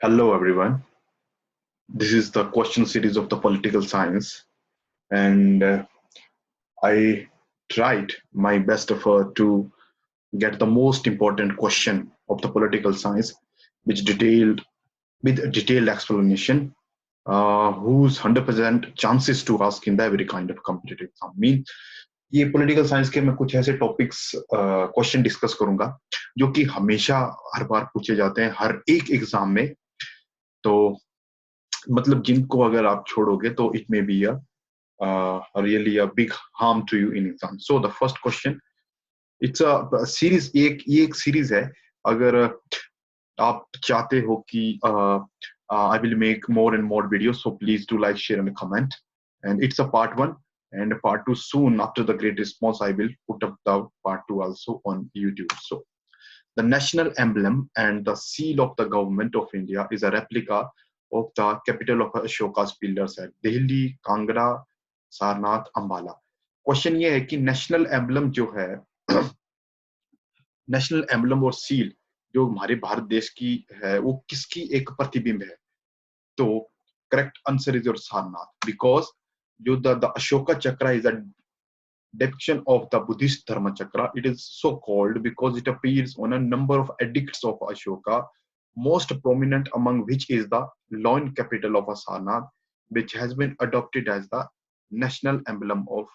Hello, everyone. This is the question series of the political science, and I tried my best effort to get the most important question of the political science, which detailed with a detailed explanation, whose 100% chances to ask in the every kind of competitive exam. Mean ये political science के मैं कुछ ऐसे topics question discuss करूंगा जो कि हमेशा हर बार पूछे जाते हैं हर एक एग्जाम में। तो मतलब जिनको अगर आप छोड़ोगे तो it may be really a big harm to you in exam. So the first question, it's a series, ये एक सीरीज है। अगर आप चाहते हो कि I will make more and more videos, so please do like, share and comment. And it's a part 1 and part 2 soon. After the great response, I will put up the part 2 also on YouTube. So the national emblem and the seal of the government of India is a replica of the capital of Ashoka's pillars at Delhi, Kangra, Sarnath, Ambala. Question ये है कि national emblem जो है, national emblem और seal जो हमारे भारत देश की है, वो किसकी एक प्रतिबिंब है? तो correct answer is your Sarnath, because जो द अशोका चक्र is a depiction of the Buddhist Dharma Chakra. It is so called because it appears on a number of edicts of Ashoka, most prominent among which is the loin capital of Sarnath, which has been adopted as the national emblem of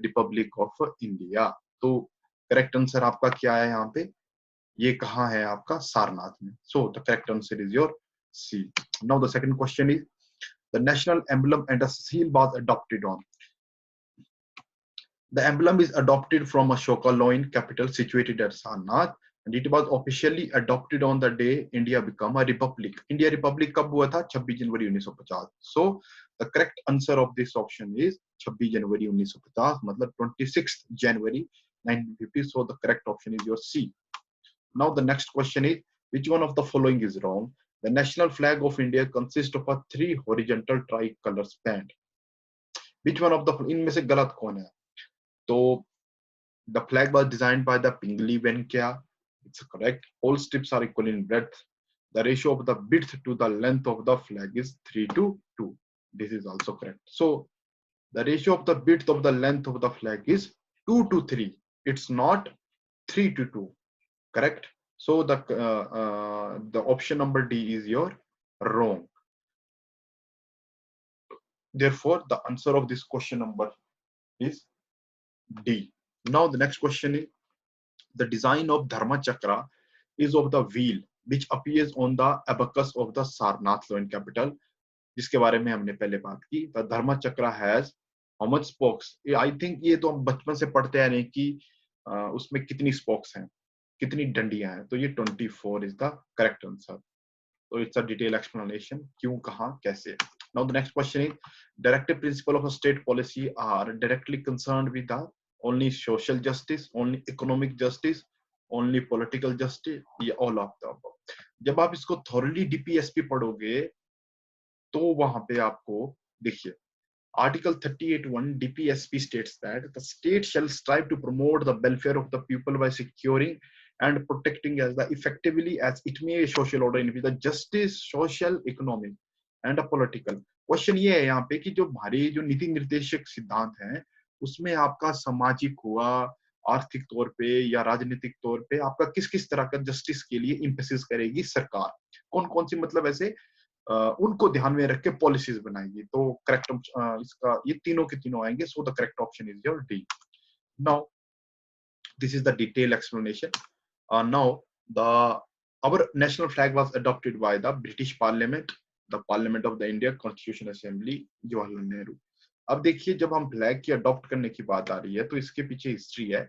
Republic of India. तो correct answer आपका क्या है यहाँ पे? ये कहाँ है आपका? सारनाथ में. So the correct answer is your C. Now the second question is the national emblem and a seal was adopted on. The emblem is adopted from Ashoka loin capital situated at Sarnath, and it was officially adopted on the day India became a republic. India republic कब हुआ था? 26 जनवरी 1950. So the correct answer of this option is 26 जनवरी 1950, मतलब 26th January 1950. So the correct option is your C. Now the next question is, which one of the following is wrong? The national flag of India consists of a 3 horizontal tricolor band. Which one of the इनमें से गलत कौन है? तो the flag was designed by the Pingley Venkaya. It's correct. All strips are equal in breadth. The ratio of the width to the length of the flag is 3:2. This is also correct. So the ratio of the width of the length of the flag is 2:3. It's not 3:2. Correct. So the option number D is your wrong. Therefore, the answer of this question number is D. Now the next question is, the design of Dharma Chakra is of the wheel which appears on the abacus of the Sarnath loin capital, जिसके बारे में हमने पहले बात की. The Dharma Chakra has how much spokes? I think ये तो हम बचपन से पढ़ते आ रहे हैं कि उसमें कितनी spokes हैं, कितनी डंडियां हैं. तो ये 24 is the correct answer. So it's a detailed explanation. क्यों, कहाँ, कैसे. Now the next question is, directive principle of a state policy are directly concerned with the only social justice, only economic justice, only political justice, या all of the above. जब आप इसको thoroughly DPSP पढ़ोगे तो वहां पे आपको देखिए, Article 38(1) DPSP states that the state shall strive to promote the welfare of the people by securing and protecting as the effectively as it may social order in which the justice, social, economic and a political. Question ये है यहाँ पे कि जो हमारे जो नीति निर्देशक सिद्धांत हैं उसमें आपका सामाजिक हुआ, आर्थिक तौर पे या राजनीतिक तौर पे आपका किस किस तरह का जस्टिस के लिए इम्फेसिस करेगी सरकार, कौन कौन सी मतलब ऐसे उनको ध्यान में रख के पॉलिसीज बनाएगी. तो करेक्ट इसका ये तीनों के तीनों आएंगे. So the correct option is your D. Now this is the detailed explanation. Now the our national flag was adopted by the British Parliament, the Parliament of the India Constitution Assembly, Jawaharlal Nehru. अब देखिए, जब हम flag की adopt करने की बात आ रही है तो इसके पीछे हिस्ट्री है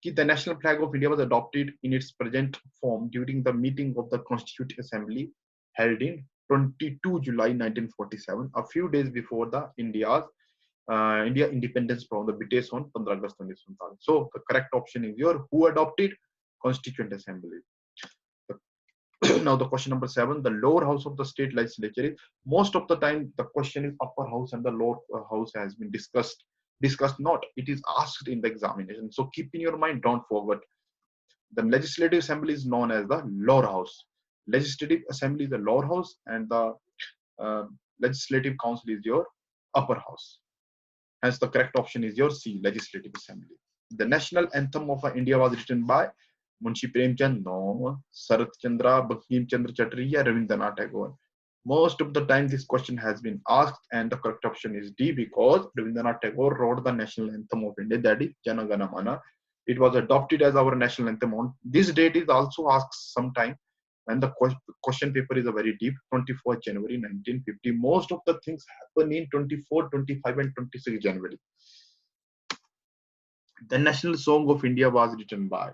कि the national flag of India was adopted in its present form during the meeting of the Constituent Assembly held in 22 July 1947, a few days before the India independence from the British on 15 August 1947. So the correct option is your who adopted Constituent Assembly. Now the question number 7, the lower house of the state legislature is, most of the time the question is upper house and the lower house has been discussed not, it is asked in the examination. So keep in your mind, don't forget, the legislative assembly is known as the lower house. legislative assembly is the lower house, and the legislative council is your upper house. Hence the correct option is your C, legislative assembly. The national anthem of India was written by Munshi Premchand, no. Sarath Chandra, Bankim Chandra Chatterjee, Ravindranath Tagore. Most of the time this question has been asked, and the correct option is D, because Ravindranath Tagore wrote the national anthem of India, that is Jana Gana Mana. It was adopted as our national anthem. On this date is also asked sometime, and the question paper is a very deep, 24 January 1950. Most of the things happen in 24, 25 and 26 January. The national song of India was written by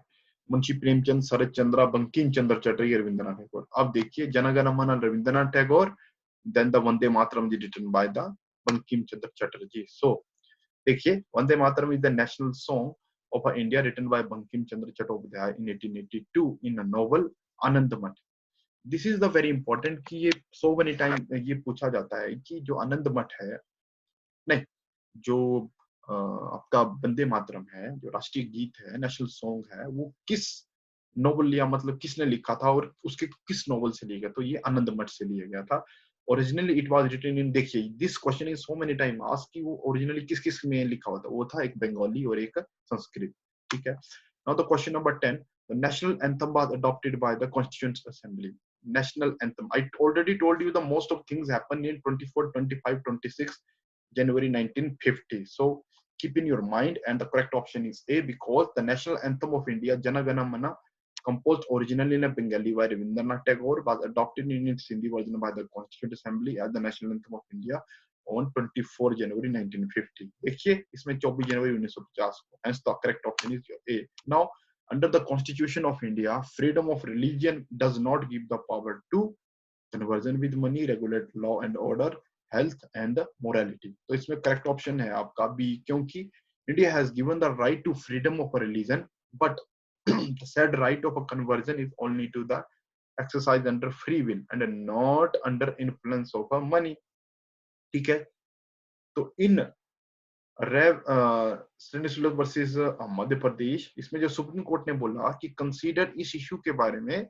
Munshi Premchand, शरत चंद्रा, बंकिम चंद्र चटर्जी, रविंद्रनाथ टैगोर. अब देखिए जन गण मन Rabindranath Tagore, then the Vande Mataram is written by the Bankim Chandra Chatterjee. So देखिए Vande Mataram is the national song of India written by Bankim Chandra Chattopadhyay in 1882 in a novel Anand Math. This is the very important कि ये so many time ये पूछा जाता है कि जो आनंद मठ है, नहीं, जो आपका वंदे मातरम है, जो राष्ट्रीय गीत है, नेशनल सॉन्ग है, वो किस नोवेल या मतलब किसने लिखा था और उसके किस नोवेल से लिया गया? तो ये आनंद मठ से लिया गया था. Originally it was written in, देखिए this question is so many time asked कि वो ओरिजिनली किस किस में लिखा हुआ था. वो था एक बंगाली और एक संस्कृत. ठीक है. Now the question number 10, the national anthem was adopted by the constituent assembly. National anthem, I already told you the most of things happened in 24, 25, 26 January 1950. So keep in your mind, and the correct option is A, because the national anthem of India, Jana Gana Mana, composed originally in a Bengali by Ravindranath Tagore, was adopted in its Hindi version by the Constituent Assembly as the national anthem of India on 24 January 1950. देखिए इसमें 24 जनवरी 1950 को. Hence the correct option is A. Now under the Constitution of India, freedom of religion does not give the power to conversion with money, regulate law and order, health and morality. तो इसमें correct option है आपका B, क्योंकि India has given the right to freedom of a religion, but the said right of a conversion is only to the exercise under free will and not under influence of a money. ठीक है. तो इन रेव स्टेनिस्लॉस versus Madhya Pradesh, इसमें जो supreme court ने बोला कि consider इस issue के बारे में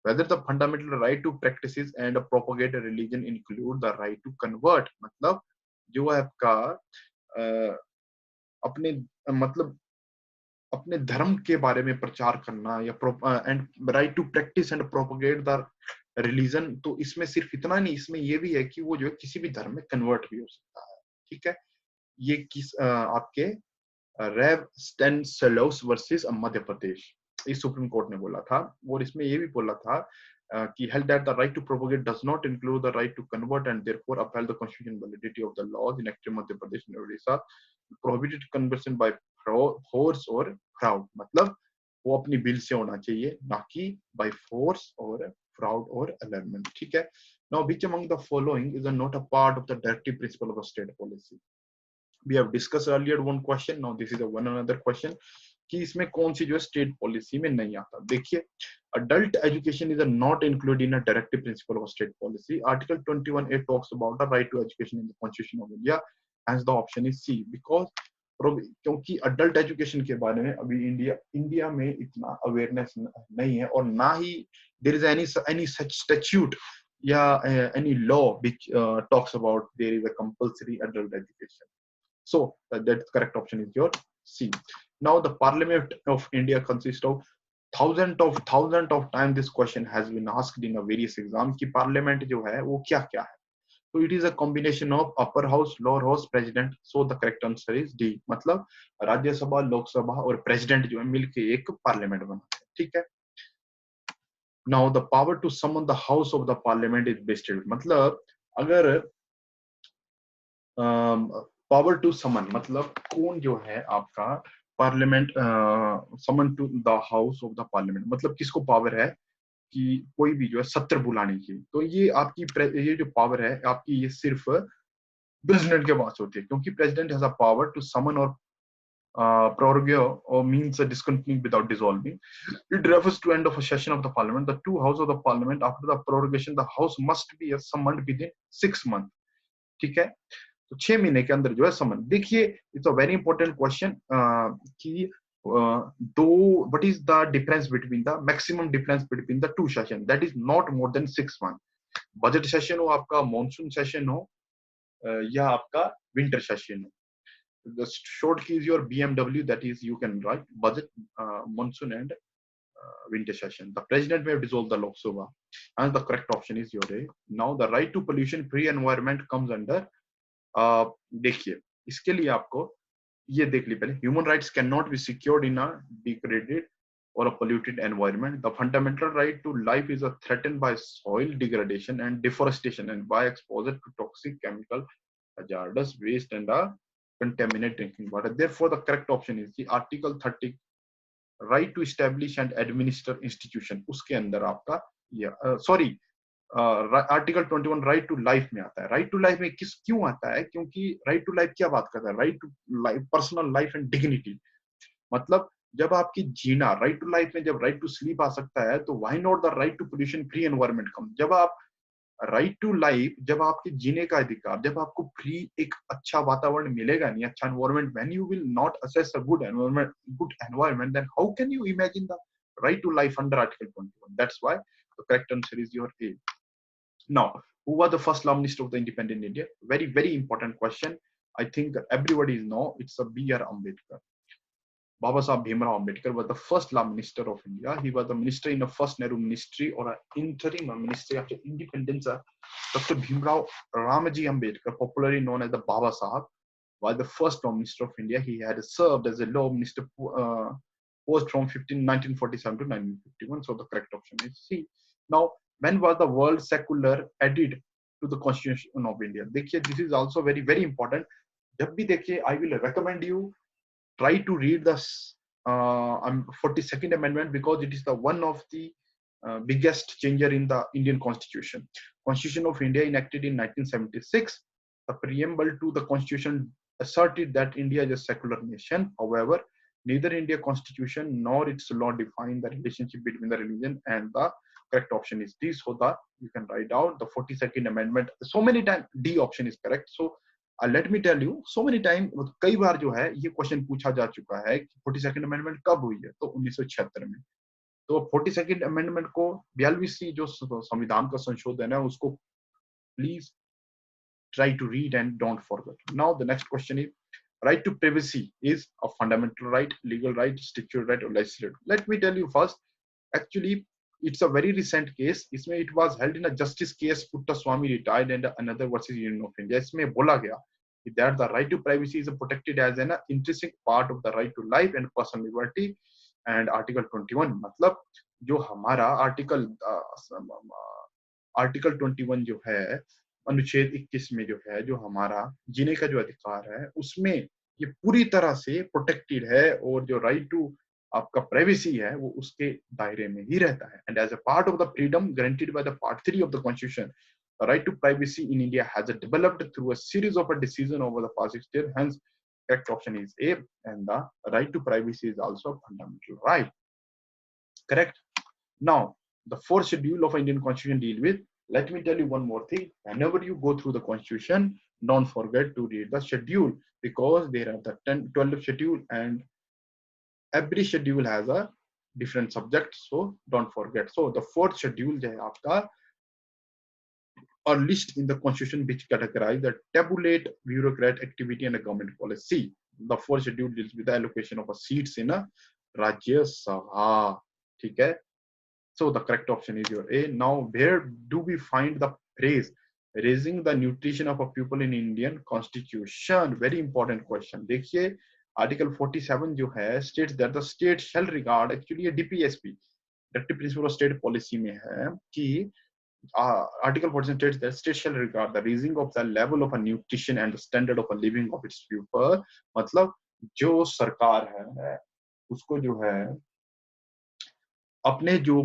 whether the fundamental right to practices and propagate a religion include the right to convert. मतलब जो है आपका अपने मतलब अपने धर्म के बारे में प्रचार करना या and right to practice and propagate the religion. तो इसमें सिर्फ इतना नहीं, इसमें ये भी है कि वो जो है किसी भी धर्म में कन्वर्ट भी हो सकता है. ठीक है. ये किस आपके रेव स्टेनिस्लॉस वर्सेस मध्य प्रदेश, इस सुप्रीम कोर्ट ने बोला था. और इसमें ये भी बोला था कि held that the right to propagate does not include the right to convert and therefore upheld the constitutional validity of the laws enacted in Madhya Pradesh and Odisha, prohibited conversion by force or fraud. मतलब वो अपनी bill से होना चाहिए, ना कि by force or fraud or allurement. ठीक है. Now which among the following is not a part of the directive principle of a state policy? We have discussed earlier one question. Now this is a one another question कि इसमें कौन सी जो है state policy में नहीं आता. देखिए adult education is not included in a directive principle of state policy. Article 21A talks about the right to education in the Constitution of India. Hence the option is C, because क्योंकि adult education के बारे में अभी India में इतना awareness नहीं है, और ना ही there is any such statute या any law which talks about there is a compulsory adult education. So that correct option is your C. Now the Parliament of India consists of thousands of times this question has been asked in a various exam कि Parliament जो है वो क्या क्या है. So it is a combination of upper house, lower house, president. So the correct answer is D. मतलब राज्यसभा, लोकसभा और president जो है मिलके एक parliament बनाते हैं. ठीक है. Now the power to summon the house of the parliament is vested. मतलब अगर पावर टू समन मतलब कौन जो है आपका parliament summon to the house of the parliament, मतलब किसको पावर है कि कोई भी जो है सत्र बुलाने की. तो ये आपकी ये जो पावर है आपकी ये सिर्फ प्रेसिडेंट के पास होती है, क्योंकि president has a power to summon और prorogue or means discontinuing without dissolving. It refers to end of a session of the parliament. The two houses of the parliament after the prorogation, the house must be summoned within 6 months. ठीक है. तो 6 महीने के अंदर जो है समन. देखिए it's a very important question कि though what is the difference between the maximum difference between the two session, that is not more than 6 months. Budget session हो, आपका मॉनसून सेशन हो, या आपका विंटर सेशन हो. The short key is your BMW, that is you can write budget, monsoon and winter session. The president may dissolve the Lok Sabha, and the correct option is your A. Now the right to pollution free environment comes under, देखिए इसके लिए आपको ये देख ली पहले, human rights cannot be secured in a degraded or a polluted environment. The fundamental right to life is threatened by soil degradation and deforestation and by exposure to toxic chemical, hazardous waste and contaminated drinking water. Therefore, the correct option is the Article 30, right to establish and administer institution. उसके अंदर आपका sorry, article 21 right to life में आता है. Right to life में किस क्यों आता है? क्योंकि राइट टू लाइफ क्या बात करता है? Right to life, personal life and dignity. मतलब जब आपकी जीना, राइट टू लाइफ में जब राइट टू स्लीप आ सकता है, तो why not the right to pollution free environment कम. जब आप राइट टू लाइफ, जब आपके जीने का अधिकार, जब आपको फ्री एक अच्छा वातावरण मिलेगा नहीं, अच्छा environment, when you will not assess a good environment, then how can you imagine the right to life under article 21. That's why the correct answer is your A. Now, who was the first law minister of the independent India? Very, very important question. I think everybody know it's a B.R. Ambedkar. Baba Sahib Bhimrao Ambedkar was the first law minister of India. He was the minister in the first Nehru ministry or an interim ministry after independence. Dr. Bhimrao Ramaji Ambedkar, popularly known as the Baba Sahib, was the first law minister of India. He had served as a law minister post from 1947 to 1951. So the correct option is C. Now, when was the word secular added to the Constitution of India? देखिए, this is also very, very important. जब भी देखिए, I will recommend you try to read the 42nd Amendment, because it is the one of the biggest changer in the Indian Constitution. Constitution of India enacted in 1976. The preamble to the Constitution asserted that India is a secular nation. However, neither India Constitution nor its law define the relationship between the religion and the correct option is D. So that you can write out the 42nd Amendment. So many times D option is correct. So let me tell you, so many time, कई बार जो है ये question पूछा जा चुका है कि 42nd amendment कब हुई है, तो 1976 में. तो 42nd अमेंडमेंट को 42वीं जो संविधान का संशोधन है उसको please try to read and don't forget. Now the next question is, right to privacy is a fundamental right, legal right, statutory right or legislative. Let me tell you first, actually it's a very recent case. इसमें it was held in a justice case, Puttaswamy retired and another versus Union of India. इसमें बोला गया that the right to privacy is protected as an intrinsic part of the right to life and personal liberty. And article 21 मतलब जो हमारा article 21 जो है अनुच्छेद 21 में जो है, जो हमारा जीने का जो अधिकार है, उसमें ये पूरी तरह से प्रोटेक्टेड है, और जो राइट टू आपका प्राइवेसी है वो उसके दायरे में ही रहता है. And as a part of the freedom guaranteed by the part 3 of the constitution, the right to privacy in India has developed through a series of decisions over the past 6 years. Hence, correct option is A, and the right to privacy is also a fundamental right. Correct. Now, the fourth schedule of Indian Constitution deal with. Let me tell you one more thing. Whenever you go through the Constitution, don't forget to read the schedule, because there are the 12 schedule, and every schedule has a different subject. So don't forget. So the fourth schedule जो है आपका or list in the constitution which categorize the tabulate bureaucrat activity and a government policy. The fourth schedule deals with the allocation of a seats in a Rajya Sabha. Okay. So the correct option is your A. Now, where do we find the phrase raising the nutrition of a pupil in Indian Constitution? Very important question. देखिए, Article 47 जो है states that the state shall regard, actually a DPSP, Directive Principle of State Policy में है कि Article 47 states that state shall regard the raising of the level of a nutrition and the standard of a living of its people. मतलब जो सरकार है उसको जो है अपने जो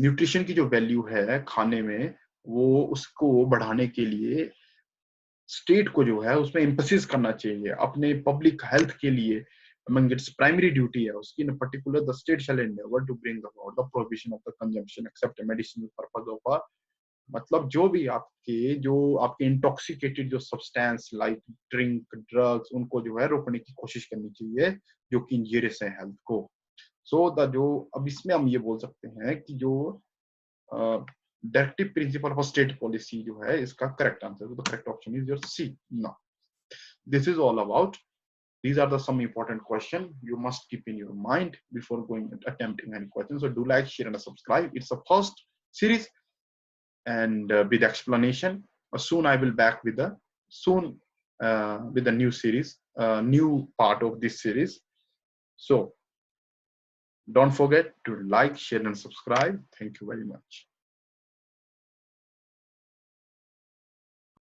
न्यूट्रिशन की जो वैल्यू है खाने में, वो उसको बढ़ाने के लिए स्टेट को जो है उसमें एम्फसिस करना चाहिए अपने पब्लिक हेल्थ के लिए. among its primary duty है उसकी, in particular the state shall endeavor to bring about the prohibition of the consumption except a medicinal purpose of a मतलब जो भी आपके इंटॉक्सिकेटेड जो सब्सटेंस लाइक ड्रिंक ड्रग्स उनको जो है रोकने की कोशिश करनी चाहिए जो कि इंजीरियस है हेल्थ को। सो द जो अब इसमें हम ये बोल सकते हैं कि जो directive principle of state policy जो है इसका correct answer, the correct option is your C. Now this is all about, these are the some important questions you must keep in your mind before going and attempting any questions. So do like, share, and subscribe. It's a first series, and with explanation. Soon I will back with the with the new series, new part of this series. So don't forget to like, share, and subscribe. Thank you very much.